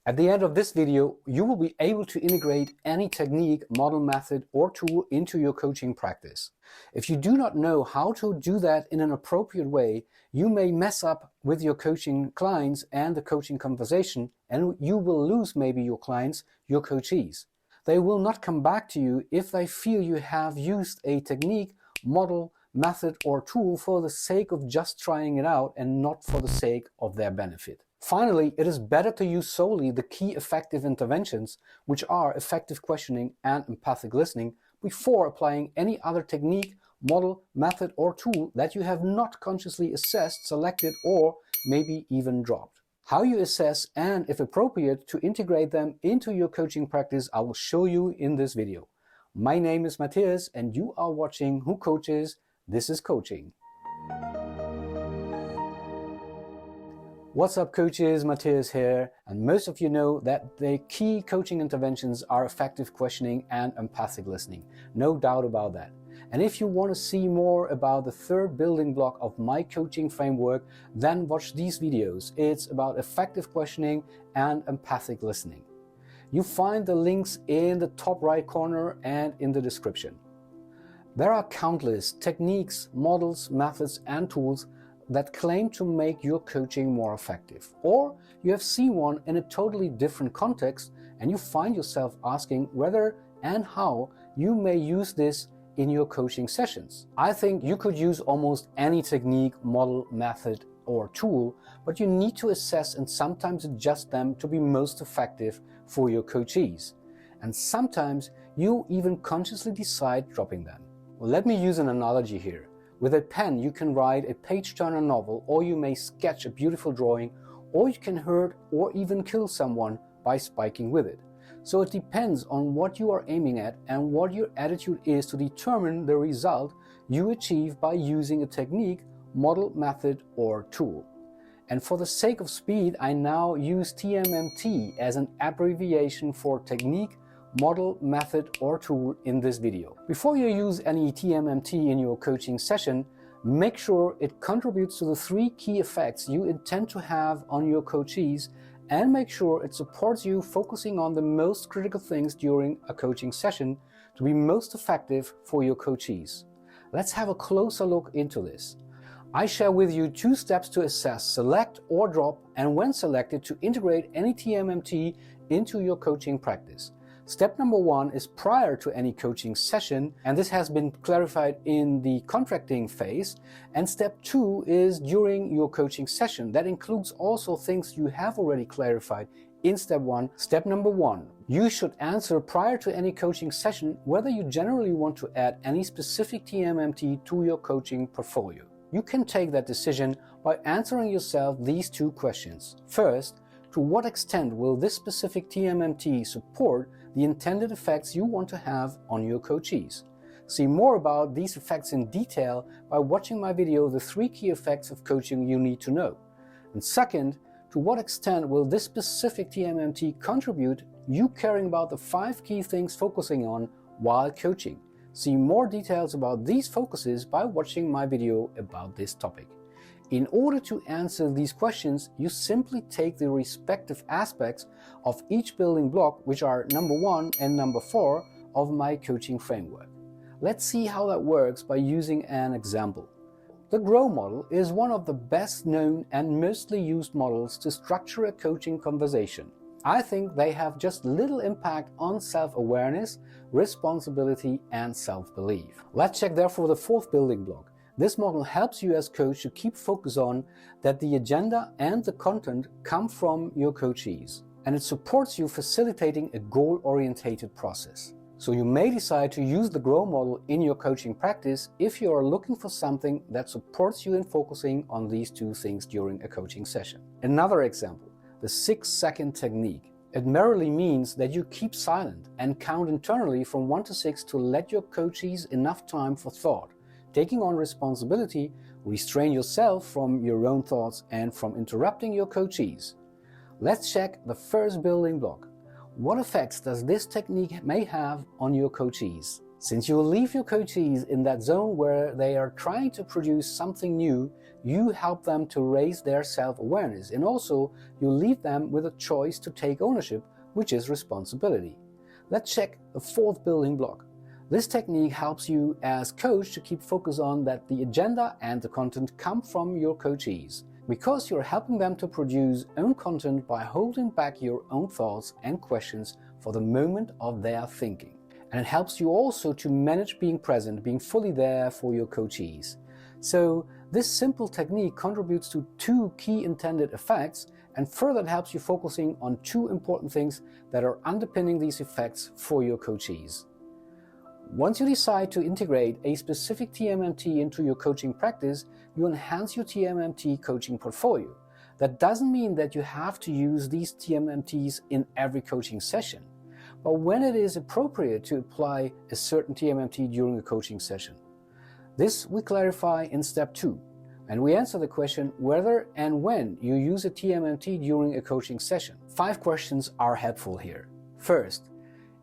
At the end of this video, you will be able to integrate any technique, model, method, or tool into your coaching practice. If you do not know how to do that in an appropriate way, you may mess up with your coaching clients and the coaching conversation, and you will lose maybe your clients, your coachees. They will not come back to you if they feel you have used a technique, model, method, or tool for the sake of just trying it out and not for the sake of their benefit. Finally, it is better to use solely the key effective interventions, which are effective questioning and empathic listening, before applying any other technique, model, method, or tool that you have not consciously assessed, selected, or maybe even dropped. How you assess and, if appropriate, to integrate them into your coaching practice, I will show you in this video. My name is Matthias and you are watching Who Coaches? This is Coaching. What's up, coaches? Matthias here, and most of you know that the key coaching interventions are effective questioning and empathic listening. No doubt about that. And if you want to see more about the third building block of my coaching framework, then watch these videos. It's about effective questioning and empathic listening. You find the links in the top right corner and in the description. There are countless techniques, models, methods, and tools that claim to make your coaching more effective. Or you have seen one in a totally different context and you find yourself asking whether and how you may use this in your coaching sessions. I think you could use almost any technique, model, method, or tool, but you need to assess and sometimes adjust them to be most effective for your coachees. And sometimes you even consciously decide dropping them. Well, let me use an analogy here. With a pen, you can write a page-turner novel, or you may sketch a beautiful drawing, or you can hurt or even kill someone by spiking with it. So it depends on what you are aiming at and what your attitude is to determine the result you achieve by using a technique, model, method, or tool. And for the sake of speed, I now use TMMT as an abbreviation for technique, model, method, or tool in this video. Before you use any TMMT in your coaching session, make sure it contributes to the three key effects you intend to have on your coachees, and make sure it supports you focusing on the most critical things during a coaching session to be most effective for your coachees. Let's have a closer look into this. I share with you 2 steps to assess, select, or drop, and when selected, to integrate any TMMT into your coaching practice. Step number 1 is prior to any coaching session, and this has been clarified in the contracting phase. And step 2 is during your coaching session. That includes also things you have already clarified in step 1. Step number 1, you should answer prior to any coaching session whether you generally want to add any specific TMMT to your coaching portfolio. You can take that decision by answering yourself these 2 questions. First, to what extent will this specific TMMT support the intended effects you want to have on your coachees? See more about these effects in detail by watching my video, The 3 Key Effects of Coaching You Need to Know. And second, to what extent will this specific TMMT contribute you caring about the 5 key things focusing on while coaching? See more details about these focuses by watching my video about this topic. In order to answer these questions, you simply take the respective aspects of each building block, which are number 1 and number 4 of my coaching framework. Let's see how that works by using an example. The GROW model is one of the best known and mostly used models to structure a coaching conversation. I think they have just little impact on self-awareness, responsibility, and self-belief. Let's check therefore the 4th building block. This model helps you as coach to keep focus on that the agenda and the content come from your coachees, and it supports you facilitating a goal-orientated process. So you may decide to use the GROW model in your coaching practice if you are looking for something that supports you in focusing on these 2 things during a coaching session. Another example, the 6-second technique. It merely means that you keep silent and count internally from 1 to 6 to let your coachees enough time for thought, taking on responsibility, restrain yourself from your own thoughts and from interrupting your coachees. Let's check the first building block. What effects does this technique may have on your coachees? Since you will leave your coachees in that zone where they are trying to produce something new, you help them to raise their self-awareness, and also you leave them with a choice to take ownership, which is responsibility. Let's check the fourth building block. This technique helps you as coach to keep focus on that the agenda and the content come from your coachees, because you're helping them to produce own content by holding back your own thoughts and questions for the moment of their thinking. And it helps you also to manage being present, being fully there for your coachees. So this simple technique contributes to two key intended effects, and further it helps you focusing on two important things that are underpinning these effects for your coachees. Once you decide to integrate a specific TMMT into your coaching practice, you enhance your TMMT coaching portfolio. That doesn't mean that you have to use these TMMTs in every coaching session, but when it is appropriate to apply a certain TMMT during a coaching session. This we clarify in step 2, and we answer the question whether and when you use a TMMT during a coaching session. 5 questions are helpful here. First,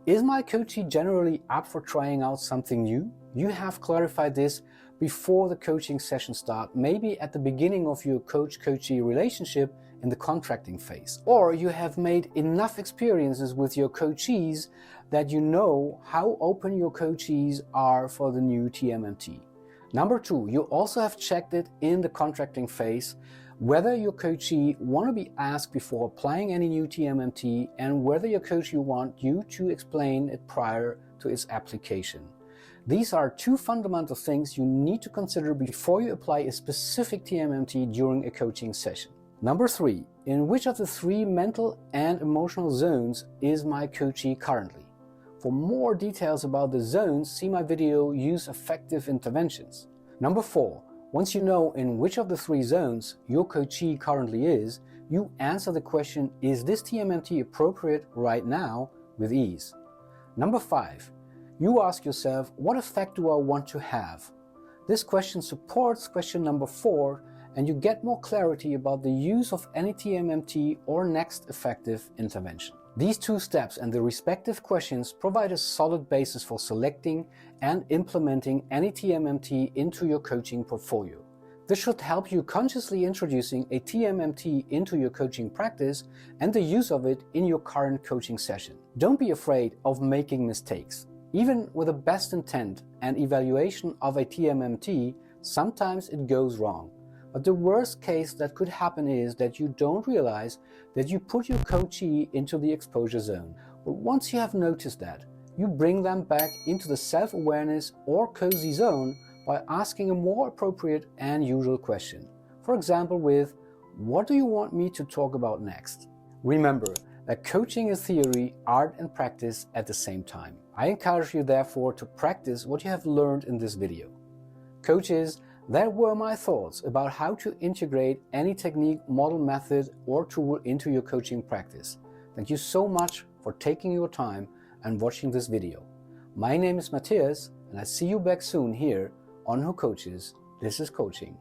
is my coachee generally up for trying out something new? You have clarified this before the coaching session start, maybe at the beginning of your coach-coachee relationship in the contracting phase. Or you have made enough experiences with your coachees that you know how open your coachees are for the new TMMT. Number 2, you also have checked it in the contracting phase whether your coachee want to be asked before applying any new TMMT, and whether your coachee want you to explain it prior to its application. These are 2 fundamental things you need to consider before you apply a specific TMMT during a coaching session. Number 3, in which of the 3 mental and emotional zones is my coachee currently? For more details about the zones, see my video Use Effective Interventions. Number 4, once you know in which of the 3 zones your coachee currently is, you answer the question, is this TMMT appropriate right now, with ease. Number 5, you ask yourself, what effect do I want to have? This question supports question number 4, and you get more clarity about the use of any TMMT or next effective intervention. These 2 steps and the respective questions provide a solid basis for selecting and implementing any TMMT into your coaching portfolio. This should help you consciously introducing a TMMT into your coaching practice and the use of it in your current coaching session. Don't be afraid of making mistakes. Even with the best intent and evaluation of a TMMT, sometimes it goes wrong. But the worst case that could happen is that you don't realize that you put your coachee into the exposure zone. But once you have noticed that, you bring them back into the self-awareness or cozy zone by asking a more appropriate and usual question. For example with, what do you want me to talk about next? Remember that coaching is theory, art and practice at the same time. I encourage you therefore to practice what you have learned in this video. Coaches, that were my thoughts about how to integrate any technique, model, method or tool into your coaching practice. Thank you so much for taking your time and watching this video. My name is Matthias and I see you back soon here on Who Coaches, This is Coaching.